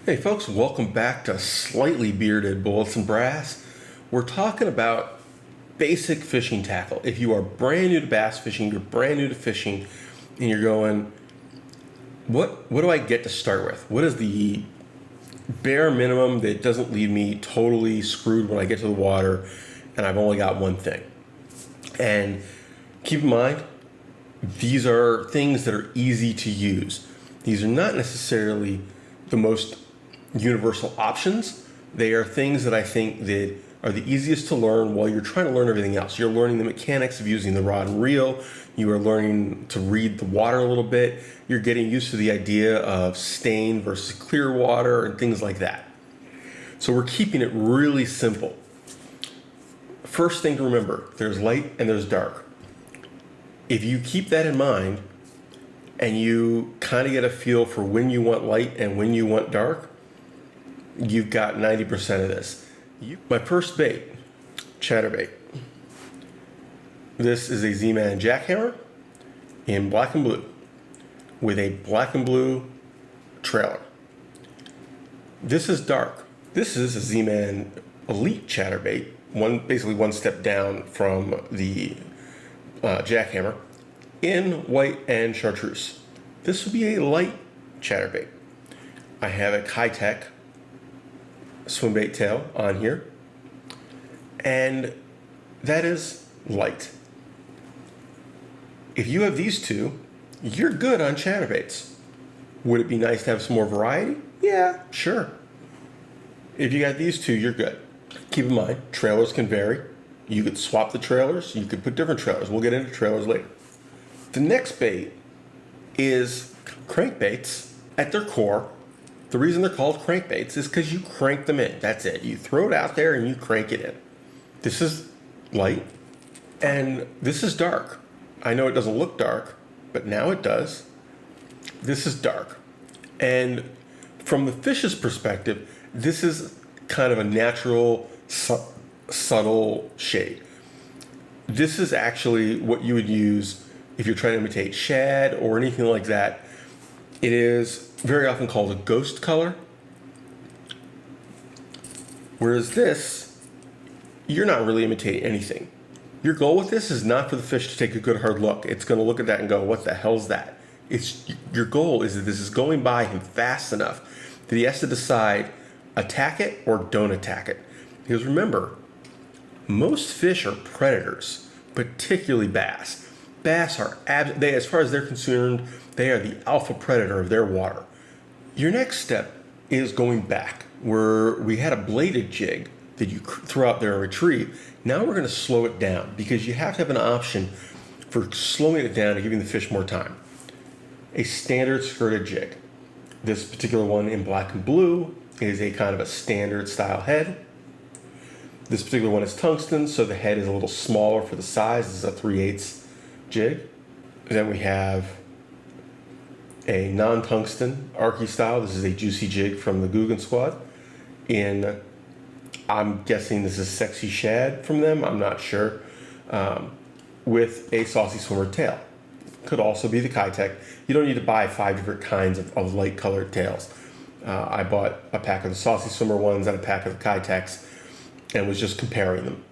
Hey folks, welcome back to Slightly Bearded Bullets and Brass. We're talking about basic fishing tackle. If you are brand new to bass fishing, you're brand new to fishing, and you're going, what do I get to start with? What is the bare minimum that doesn't leave me totally screwed when I get to the water and I've only got one thing? And keep in mind, these are things that are easy to use. These are not necessarily the most universal options. They are things that I think that are the easiest to learn while you're trying to learn everything else. You're learning the mechanics of using the rod and reel. You are learning to read the water a little bit. You're getting used to the idea of stain versus clear water and things like that. So we're keeping it really simple. First thing to remember, there's light and there's dark. If you keep that in mind and you kind of get a feel for when you want light and when you want dark, you've got 90% of this. My first bait, Chatterbait. This is a Z-Man jackhammer in black and blue with a black and blue trailer. This is dark. This is a Z-Man Elite Chatterbait, basically one step down from the jackhammer, in white and chartreuse. This would be a light chatterbait. I have a high-tech swim bait tail on here, and that is light. If you have these two, you're good on chatterbaits. Would it be nice to have some more variety? Yeah, sure. If you got these two, you're good. Keep in mind, trailers can vary. You could swap the trailers, you could put different trailers. We'll get into trailers later. The next bait is crankbaits. At their core, the reason they're called crankbaits is because you crank them in. That's it. You throw it out there and you crank it in. This is light and this is dark. I know it doesn't look dark, but now it does. This is dark. And from the fish's perspective, this is kind of a natural, subtle shade. This is actually what you would use if you're trying to imitate shad or anything like that. It is very often called a ghost color. Whereas this, you're not really imitating anything. Your goal with this is not for the fish to take a good hard look. It's going to look at that and go, what the hell's that? Your goal is that this is going by him fast enough that he has to decide, attack it or don't attack it. Because remember, most fish are predators, particularly bass. Bass are, as far as they're concerned, they are the alpha predator of their water. Your next step is going back, where we had a bladed jig that you throw out there and retrieve. Now we're going to slow it down because you have to have an option for slowing it down and giving the fish more time. A standard skirted jig. This particular one in black and blue is a kind of a standard style head. This particular one is tungsten, so the head is a little smaller for the size. This is a 3/8 jig. Then we have a non-tungsten Arky style. This is a juicy jig from the Guggen Squad. I'm guessing this is Sexy Shad from them, I'm not sure. With a Saucy Swimmer tail. Could also be the Kitech. You don't need to buy 5 different kinds of light colored tails. I bought a pack of the Saucy Swimmer ones and a pack of the Kitechs and was just comparing them.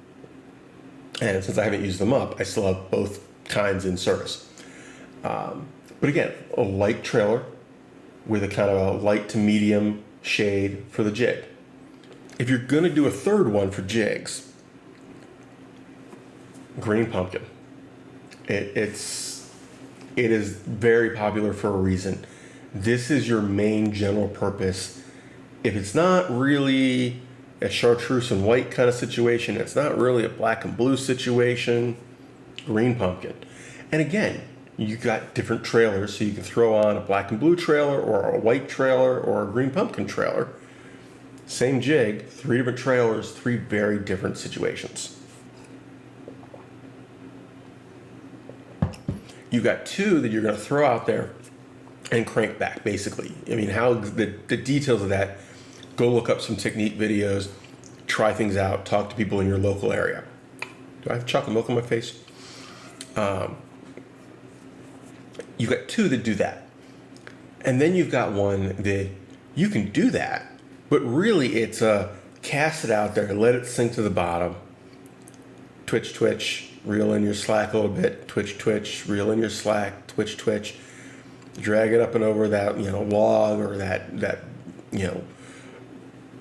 And since I haven't used them up, I still have both kinds in service. But again, a light trailer with a kind of a light to medium shade for the jig. If you're going to do a third one for jigs, green pumpkin. It is very popular for a reason. This is your main general purpose. If it's not really a chartreuse and white kind of situation, it's not really a black and blue situation, green pumpkin. And again, you got different trailers, so you can throw on a black and blue trailer or a white trailer or a green pumpkin trailer. Same jig, 3 different trailers, 3 very different situations. You've got 2 that you're going to throw out there and crank back, basically. I mean, how the details of that, go look up some technique videos, try things out, talk to people in your local area. Do I have chocolate milk on my face? You've got 2 that do that. And then you've got one that You can do that, but really it's a cast it out there, let it sink to the bottom, twitch, twitch, reel in your slack a little bit, twitch, twitch, reel in your slack, twitch, twitch, drag it up and over that, log or that,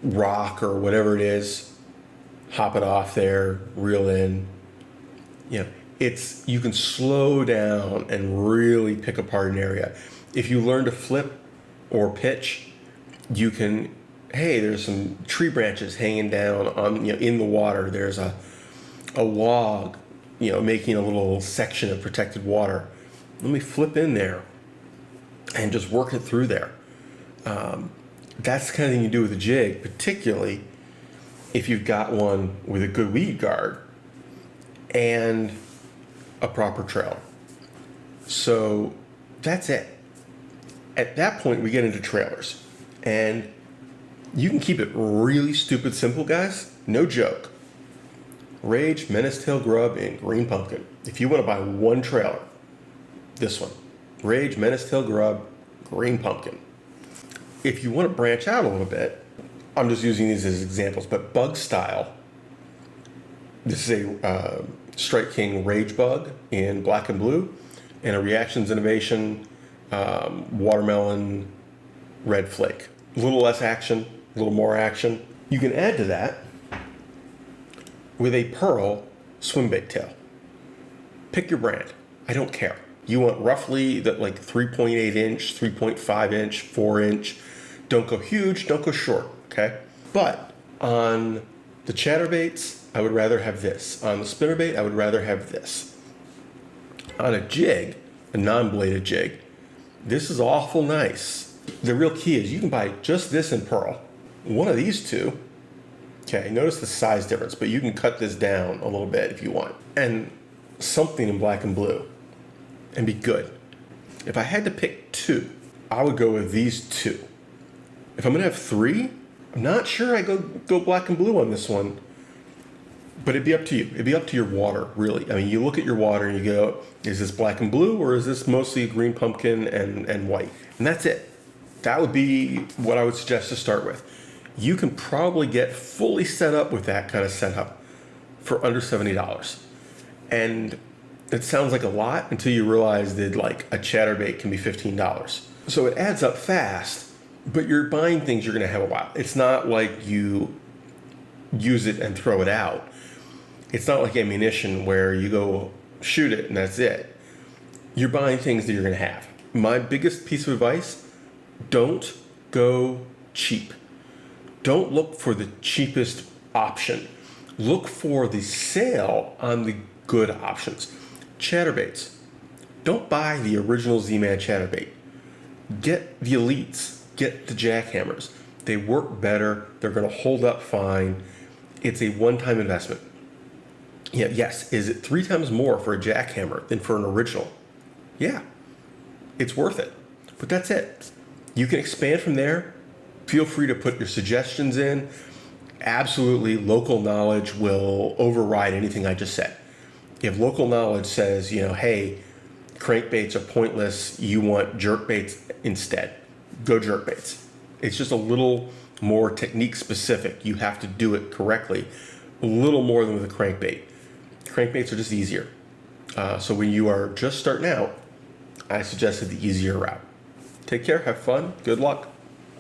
rock or whatever it is, hop it off there, reel in. You can slow down and really pick apart an area. If you learn to flip or pitch, you can, hey, there's some tree branches hanging down on, in the water. There's a log, making a little section of protected water. Let me flip in there and just work it through there. That's the kind of thing you do with a jig, particularly if you've got one with a good weed guard and a proper trailer. So that's it. At that point, we get into trailers. And you can keep it really stupid simple, guys. No joke. Rage, Menace Tail Grub, and Green Pumpkin. If you want to buy one trailer, this one. Rage, Menace Tail Grub, Green Pumpkin. If you want to branch out a little bit, I'm just using these as examples, but bug style. This is a Strike King Rage Bug in black and blue, and a Reactions Innovation Watermelon Red Flake. A little less action, a little more action. You can add to that with a Pearl swim bait tail. Pick your brand. I don't care. You want roughly that, like 3.8 inch, 3.5 inch, 4 inch. Don't go huge, don't go short, okay? But on the chatterbaits, I would rather have this. On the spinnerbait, I would rather have this. On a jig, a non-bladed jig, this is awful nice. The real key is you can buy just this in Pearl. One of these two, okay, notice the size difference, but you can cut this down a little bit if you want. And something in black and blue, and be good. If I had to pick two, I would go with these two. If I'm gonna have three, I'm not sure I go black and blue on this one, but it'd be up to you. It'd be up to your water, really. I mean, you look at your water and you go, is this black and blue, or is this mostly green pumpkin and white? And that's it. That would be what I would suggest to start with. You can probably get fully set up with that kind of setup for under $70. And it sounds like a lot until you realize that like a chatterbait can be $15. So it adds up fast, but you're buying things you're gonna have a while. It's not like you use it and throw it out. It's not like ammunition where you go shoot it and that's it. You're buying things that you're gonna have. My biggest piece of advice, don't go cheap. Don't look for the cheapest option. Look for the sale on the good options. Chatterbaits. Don't buy the original Z-Man chatterbait. Get the elites. Get the jackhammers. They work better. They're going to hold up fine. It's a one-time investment. Yeah, yes. Is it 3 times more for a jackhammer than for an original? Yeah. It's worth it. But that's it. You can expand from there. Feel free to put your suggestions in. Absolutely, local knowledge will override anything I just said. If local knowledge says, hey, crankbaits are pointless, you want jerkbaits instead, go jerkbaits. It's just a little more technique specific. You have to do it correctly, a little more than with a crankbait. Crankbaits are just easier. So when you are just starting out, I suggested the easier route. Take care, have fun, good luck.